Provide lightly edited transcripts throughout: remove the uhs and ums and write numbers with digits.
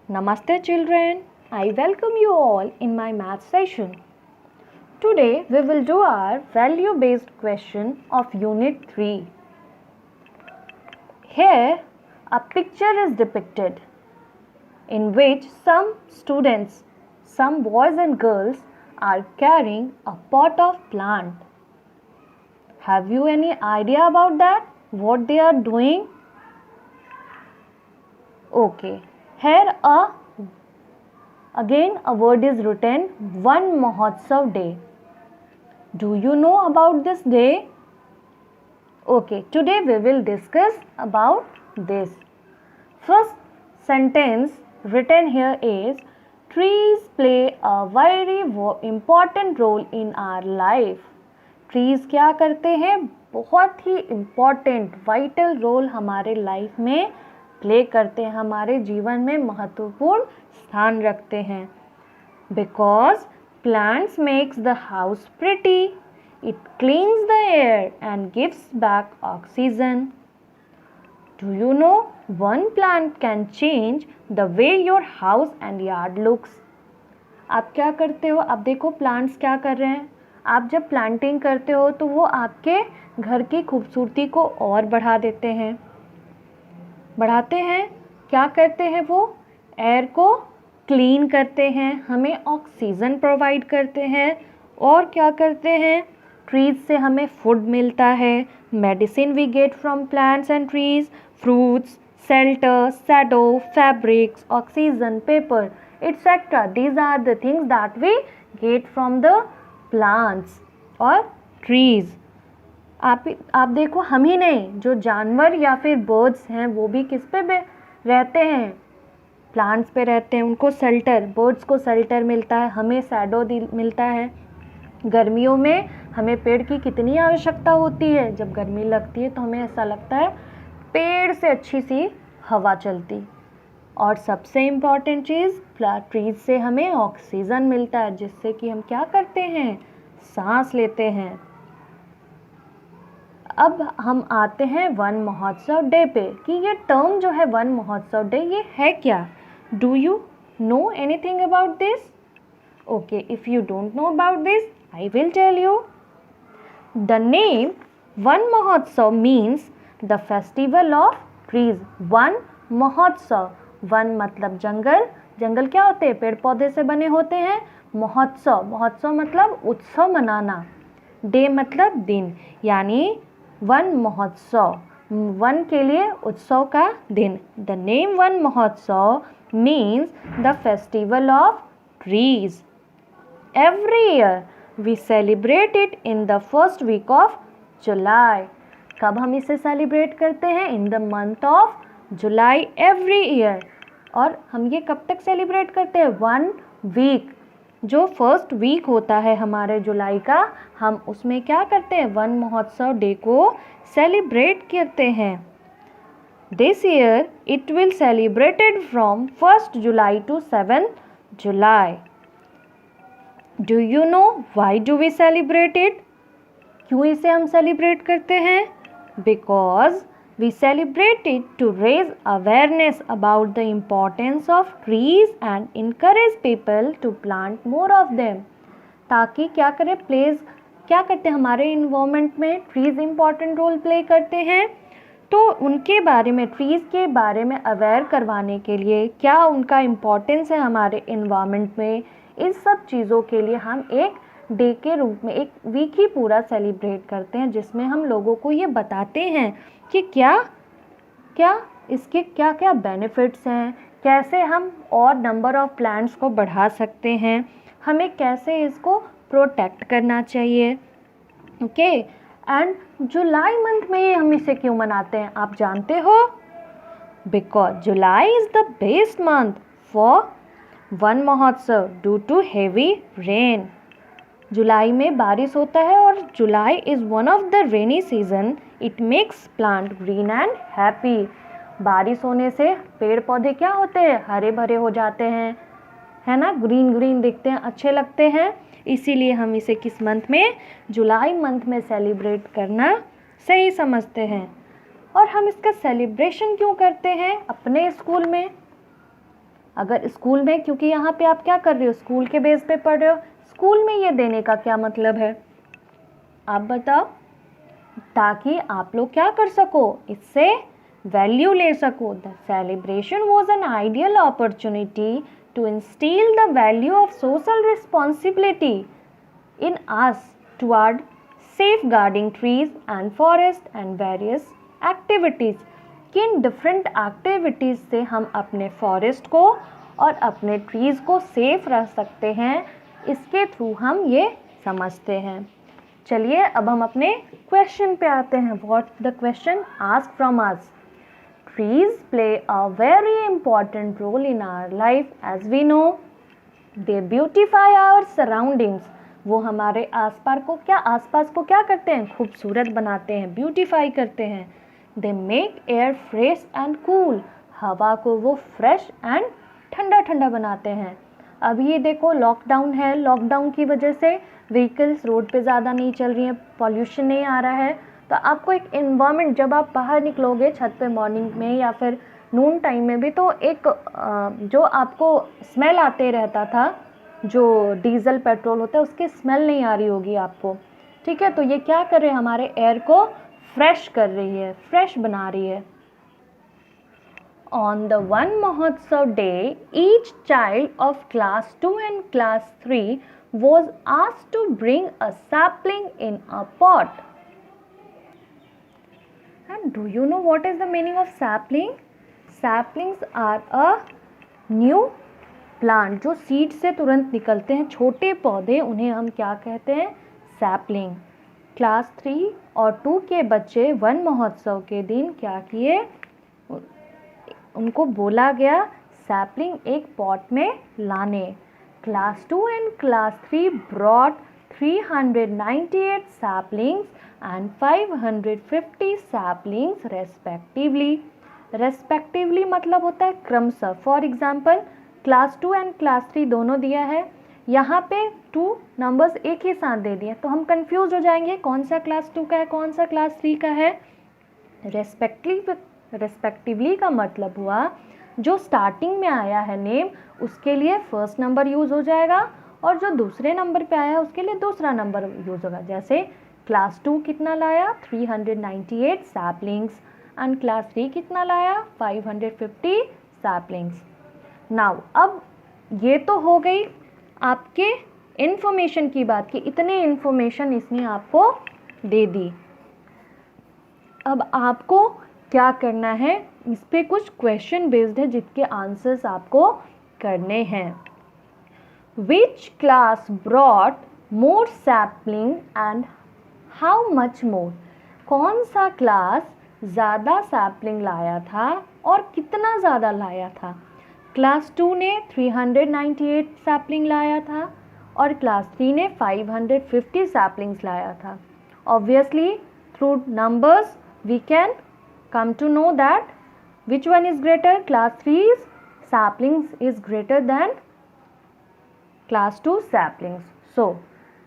Namaste children, I welcome you all in my math session. Today we will do our value based question of unit 3. Here a picture is depicted in which some students, some boys and girls are carrying a pot of plant. Have you any idea about that? What they are doing? Okay. Here again a word is written, Van Mahotsav Day. Do you know about this day? Okay, today we will discuss about this. First sentence written here is, trees play a very important role in our life. Trees क्या करते हैं? बहुत ही important, vital role हमारे life में play करते हैं, हमारे जीवन में महत्वपूर्ण स्थान रखते हैं. Because plants makes the house pretty, it cleans the air and gives back oxygen. Do you know one plant can change the way your house and yard looks? आप क्या करते हो? अब देखो प्लांट्स क्या कर रहे हैं. आप जब प्लांटिंग करते हो तो वो आपके घर की खूबसूरती को और बढ़ा देते हैं. बढ़ाते हैं. क्या करते हैं? वो एयर को क्लीन करते हैं, हमें ऑक्सीजन प्रोवाइड करते हैं. और क्या करते हैं? ट्रीज से हमें फूड मिलता है. Medicine we get from plants and trees, fruits, shelter, shadow, fabrics, oxygen, paper, etcetera. These are the things that we get from the plants और ट्रीज. आप देखो, हम ही नहीं, जो जानवर या फिर बर्ड्स हैं वो भी किस पे रहते हैं? प्लांट्स पे रहते हैं. उनको शेल्टर, बर्ड्स को शेल्टर मिलता है, हमें शैडो मिलता है. गर्मियों में हमें पेड़ की कितनी आवश्यकता होती है. जब गर्मी लगती है तो हमें ऐसा लगता है पेड़ से अच्छी सी हवा चलती. और सबसे इम्पॉर्टेंट चीज़, ट्रीज से हमें ऑक्सीजन मिलता है, जिससे कि हम क्या करते हैं? सांस लेते हैं. अब हम आते हैं वन महोत्सव डे पे कि ये टर्म जो है वन महोत्सव डे, ये है क्या? Do you know anything about this? Okay, if you don't know about this, I will tell you. The name Van Mahotsav means the festival of trees. Van Mahotsav, वन मतलब जंगल. जंगल क्या होते हैं? पेड़ पौधे से बने होते हैं. महोत्सव, महोत्सव मतलब उत्सव मनाना. डे मतलब दिन, यानी वन महोत्सव, वन के लिए उत्सव का दिन. The name Van Mahotsav means the festival of trees. Every year we celebrate it in the first week of July. कब हम इसे सेलिब्रेट करते हैं? In the month of July every year. और हम ये कब तक सेलिब्रेट करते हैं? 1 वीक. जो फर्स्ट वीक होता है हमारे जुलाई का, हम उसमें क्या करते हैं? वन महोत्सव डे को सेलिब्रेट करते हैं. This year it will celebrated from 1 July to 7 July. Do you know why do we celebrate it? क्यों इसे हम सेलिब्रेट करते हैं? Because we celebrate it to raise awareness about the importance of trees and encourage people to plant more of them. ताकि क्या करें? क्या करते हैं? हमारे इन्वायरमेंट में ट्रीज इम्पॉर्टेंट रोल प्ले करते हैं, तो उनके बारे में, ट्रीज़ के बारे में अवेयर करवाने के लिए, क्या उनका इम्पोर्टेंस है हमारे इन्वायरमेंट में, इन सब चीज़ों के लिए हम एक डे के रूप में एक वीक ही पूरा सेलिब्रेट करते हैं, जिसमें हम लोगों को ये बताते हैं कि क्या इसके क्या क्या बेनिफिट्स हैं, कैसे हम और नंबर ऑफ प्लांट्स को बढ़ा सकते हैं, हमें कैसे इसको प्रोटेक्ट करना चाहिए. ओके. एंड जुलाई मंथ में हम इसे क्यों मनाते हैं, आप जानते हो? Because July is the best month for one महोत्सव ड्यू टू हेवी रेन. जुलाई में बारिश होता है और जुलाई is one of the rainy season. It makes plant green and happy. बारिश होने से पेड़ पौधे क्या होते हैं? हरे भरे हो जाते हैं, है ना, ग्रीन ग्रीन दिखते हैं, अच्छे लगते हैं. इसीलिए हम इसे किस मंथ में? जुलाई मंथ में सेलिब्रेट करना सही समझते हैं. और हम इसका सेलिब्रेशन क्यों करते हैं अपने स्कूल में? अगर स्कूल में, क्योंकि यहाँ पे आप क्या कर रहे हो, स्कूल के बेस पे पढ़ रहे हो, स्कूल में ये देने का क्या मतलब है, आप बताओ, ताकि आप लोग क्या कर सको, इससे वैल्यू ले सको। The celebration was an ideal opportunity to instil the value of social responsibility in us toward safeguarding trees and forest and various activities। किन डिफरेंट एक्टिविटीज़ से हम अपने फॉरेस्ट को और अपने ट्रीज़ को सेफ रख सकते हैं, इसके थ्रू हम ये समझते हैं। चलिए अब हम अपने क्वेश्चन पे आते हैं। What the question ask from us. Trees play a very important role in our life as we know. They beautify our surroundings। वो हमारे आसपास को क्या करते हैं, खूबसूरत बनाते हैं, ब्यूटीफाई करते हैं। They make air fresh and cool। हवा को वो फ्रेश एंड ठंडा ठंडा बनाते हैं। अभी देखो लॉकडाउन है, लॉकडाउन की वजह से व्हीकल्स रोड पे ज़्यादा नहीं चल रही हैं, पॉल्यूशन नहीं आ रहा है, तो आपको एक इन्वायरमेंट, जब आप बाहर निकलोगे छत पे मॉर्निंग में या फिर नून टाइम में भी, तो एक जो आपको स्मेल आते रहता था, जो डीजल पेट्रोल होता है उसकी स्मेल नहीं आ रही होगी आपको, ठीक है। तो ये क्या कर रहे हैं, हमारे एयर को फ्रेश कर रही है, फ्रेश बना रही है। On the Van Mahotsav day, each child of class 2 and class 3 was asked to bring a sapling in a pot. And do you know what is the meaning of sapling? Saplings are a new plant, जो seed से तुरंत निकलते हैं, छोटे पौधे, उन्हें हम क्या कहते हैं, सैपलिंग। क्लास 3 और 2 के बच्चे वन महोत्सव के दिन क्या किए, उनको बोला गया सैपलिंग एक पॉट में लाने। Class 2 and class 3 brought 398 saplings and 550 saplings respectively। Respectively मतलब होता है क्रमशः। For example class 2 and class 3 दोनों दिया है, यहाँ पे 2 नंबर्स एक ही साथ दे दिए, तो हम कंफ्यूज हो जाएंगे कौन सा क्लास 2 का है, कौन सा क्लास 3 का है। रेस्पेक्टिवली का मतलब हुआ जो स्टार्टिंग में आया है नेम, उसके लिए फर्स्ट नंबर यूज़ हो जाएगा, और जो दूसरे नंबर पे आया है उसके लिए दूसरा नंबर यूज़ होगा। जैसे क्लास 2 कितना लाया, 398 सैपलिंग्स, एंड क्लास 3 कितना लाया, 550 सैपलिंग्स। नाउ अब ये तो हो गई आपके इन्फॉर्मेशन की बात, कि इतने इन्फॉर्मेशन इसने आपको दे दी। अब आपको क्या करना है, इस पे कुछ क्वेश्चन बेस्ड है जिसके आंसर्स आपको करने हैं। Which class brought more sapling and how much more. कौन सा क्लास ज़्यादा सैपलिंग लाया था और कितना ज़्यादा लाया था। क्लास 2 ने 398 सैपलिंग लाया था और क्लास 3 ने 550 सैपलिंग्स लाया था। Obviously through numbers we can come to know that which one is greater, class 3's saplings is greater than class 2 saplings। so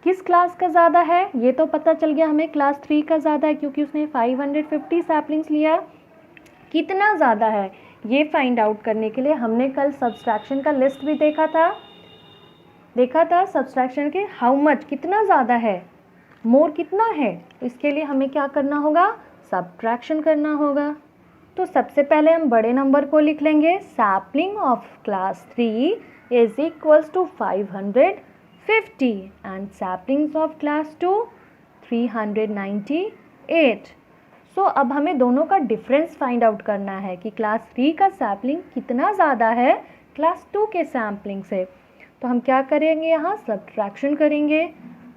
किस क्लास का ज़्यादा है, ये तो पता चल गया हमें, क्लास 3 का ज़्यादा है क्योंकि उसने 550 सैपलिंग्स लिया। कितना ज़्यादा है ये फाइंड आउट करने के लिए हमने कल सब्सट्रैक्शन का लिस्ट भी देखा था सब्सट्रैक्शन के, हाउ मच कितना ज़्यादा है, मोर कितना है, तो इसके लिए हमें क्या करना होगा, सब्ट्रैक्शन करना होगा। तो सबसे पहले हम बड़े नंबर को लिख लेंगे, sapling of class 3 is equals to 550 and saplings of class 2 398। So अब हमें दोनों का डिफरेंस फाइंड आउट करना है कि क्लास 3 का सैपलिंग कितना ज़्यादा है क्लास 2 के सैम्पलिंग से। तो हम क्या करेंगे, यहाँ सब्ट्रैक्शन करेंगे।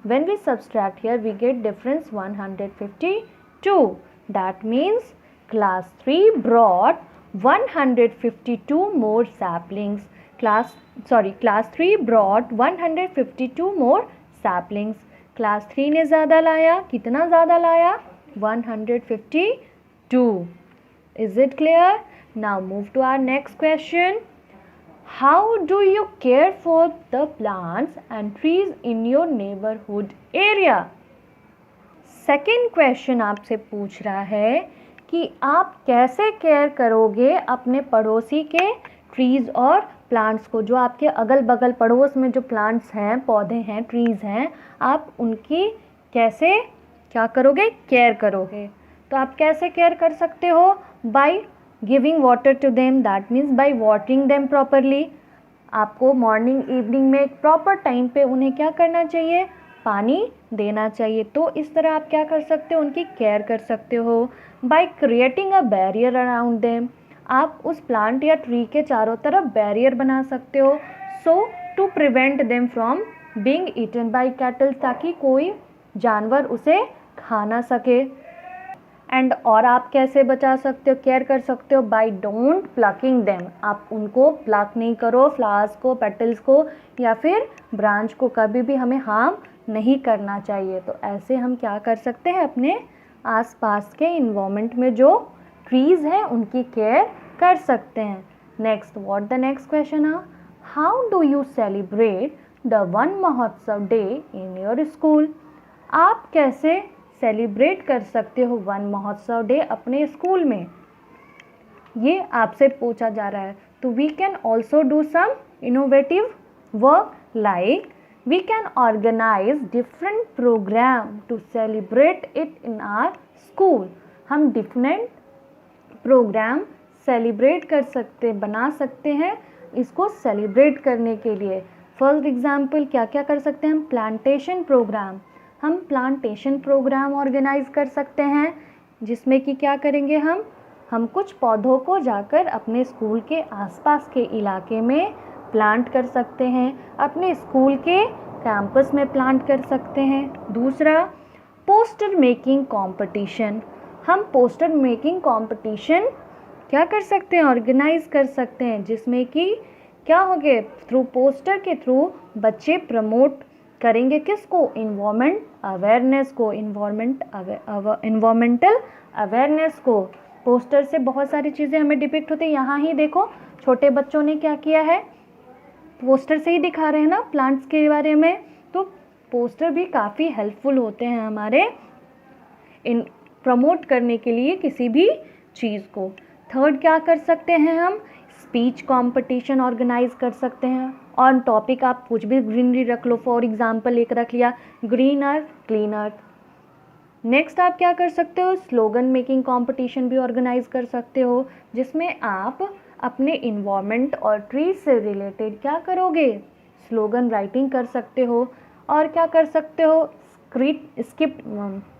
When we subtract here we get difference 152। That means class 3 brought 152 more saplings. Class 3 brought 152 more saplings. Class 3 ने ज़्यादा लाया, कितना ज़्यादा लाया, 152। Is it clear? Now move to our next question. How do you care for the plants and trees in your neighborhood area? Second question आपसे पूछ रहा है कि आप कैसे केयर करोगे अपने पड़ोसी के ट्रीज़ और प्लांट्स को, जो आपके अगल बगल पड़ोस में जो प्लांट्स हैं, पौधे हैं, ट्रीज़ हैं, आप उनकी कैसे क्या करोगे, केयर करोगे। तो आप कैसे केयर कर सकते हो, by giving water to them, that means by watering them properly. आपको मॉर्निंग इवनिंग में एक प्रॉपर टाइम पे उन्हें क्या करना चाहिए, पानी देना चाहिए। तो इस तरह आप क्या कर सकते हो, उनकी केयर कर सकते हो। By creating a barrier around them, आप उस प्लांट या ट्री के चारों तरफ बैरियर बना सकते हो। So to prevent them from being eaten by cattle, ताकि कोई जानवर उसे खा ना सके। एंड और आप कैसे बचा सकते हो, केयर कर सकते हो, बाय डोंट प्लकिंग देम, आप उनको प्लक नहीं करो, फ्लावर्स को, पेटल्स को या फिर ब्रांच को, कभी भी हमें हार्म नहीं करना चाहिए। तो ऐसे हम क्या कर सकते हैं, अपने आसपास के इन्वायरमेंट में जो ट्रीज़ हैं उनकी केयर कर सकते हैं। Next, what the next question है, how do you celebrate the Van Mahotsav day in your school. आप कैसे सेलिब्रेट कर सकते हो वन महोत्सव डे अपने स्कूल में, ये आपसे पूछा जा रहा है। तो we can also do some innovative work, like we can organise different programme to celebrate it in our school. हम डिफरेंट प्रोग्राम सेलिब्रेट कर सकते, बना सकते हैं इसको सेलिब्रेट करने के लिए। फर्स्ट एग्जाम्पल क्या क्या कर सकते हैं हम, प्लांटेशन प्रोग्राम, हम प्लांटेशन प्रोग्राम ऑर्गेनाइज कर सकते हैं, जिसमें कि क्या करेंगे हम कुछ पौधों को जाकर अपने स्कूल के आसपास के इलाके में प्लांट कर सकते हैं, अपने स्कूल के कैंपस में प्लांट कर सकते हैं। दूसरा, पोस्टर मेकिंग कंपटीशन, हम पोस्टर मेकिंग कंपटीशन क्या कर सकते हैं, ऑर्गेनाइज कर सकते हैं, जिसमें कि क्या होगे, थ्रू पोस्टर के थ्रू बच्चे प्रमोट करेंगे किसको, इन्वायरमेंट अवेयरनेस को, इन्वायरमेंटल अवेयरनेस को। पोस्टर से बहुत सारी चीज़ें हमें डिपिक्ट होती है। यहाँ ही देखो छोटे बच्चों ने क्या किया है, पोस्टर से ही दिखा रहे हैं ना प्लांट्स के बारे में। तो पोस्टर भी काफ़ी हेल्पफुल होते हैं हमारे इन प्रमोट करने के लिए किसी भी चीज़ को। थर्ड क्या कर सकते हैं हम, स्पीच कंपटीशन ऑर्गेनाइज कर सकते हैं। ऑन टॉपिक आप कुछ भी ग्रीनरी रख लो, फॉर एग्जांपल एक रख लिया ग्रीन अर्थ क्लीन अर्थ। नेक्स्ट आप क्या कर सकते हो, स्लोगन मेकिंग कंपटीशन भी ऑर्गेनाइज कर सकते हो, जिसमें आप अपने इन्वायरमेंट और ट्रीज से रिलेटेड क्या करोगे, स्लोगन राइटिंग कर सकते हो। और क्या कर सकते हो,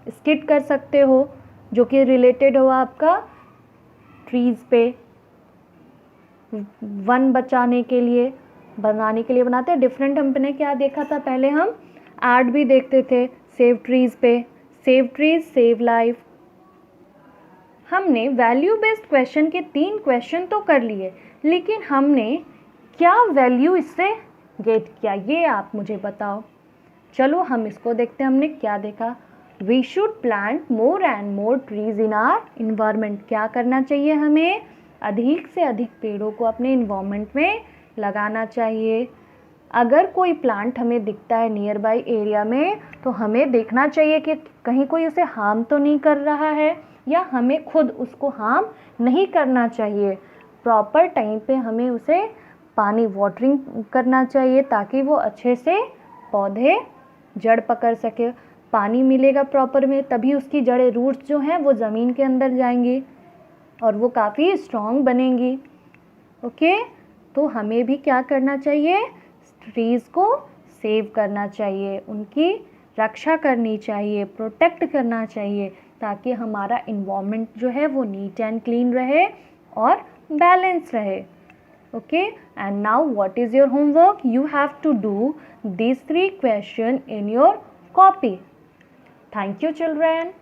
स्किट कर सकते हो जो कि रिलेटेड हो आपका ट्रीज़ पे, वन बचाने के लिए, बनाने के लिए बनाते हैं डिफरेंट। हमने क्या देखा था पहले, हम एड भी देखते थे सेव ट्रीज़ पे, सेव ट्रीज सेव लाइफ। हमने वैल्यू बेस्ड क्वेश्चन के 3 क्वेश्चन तो कर लिए, लेकिन हमने क्या वैल्यू इससे गेट किया ये आप मुझे बताओ। चलो हम इसको देखते हैं, हमने क्या देखा, we should plant more and more trees in our environment. क्या करना चाहिए, हमें अधिक से अधिक पेड़ों को अपने इन्वायरमेंट में लगाना चाहिए। अगर कोई प्लांट हमें दिखता है नियर बाई एरिया में, तो हमें देखना चाहिए कि कहीं कोई उसे हार्म तो नहीं कर रहा है, या हमें खुद उसको हार्म नहीं करना चाहिए। प्रॉपर टाइम पे हमें उसे पानी वाटरिंग करना चाहिए, ताकि वो अच्छे से पौधे जड़ पकड़ सके। पानी मिलेगा प्रॉपर में, तभी उसकी जड़ें, रूट्स जो हैं वो ज़मीन के अंदर जाएंगी और वो काफ़ी स्ट्रॉन्ग बनेंगी। ओके, तो हमें भी क्या करना चाहिए, ट्रीज़ को सेव करना चाहिए, उनकी रक्षा करनी चाहिए, प्रोटेक्ट करना चाहिए, ताकि हमारा इन्वायरमेंट जो है वो नीट एंड क्लीन रहे और बैलेंस रहे। Okay, and now what is your homework, you have to do these 3 questions in your copy. Thank you children.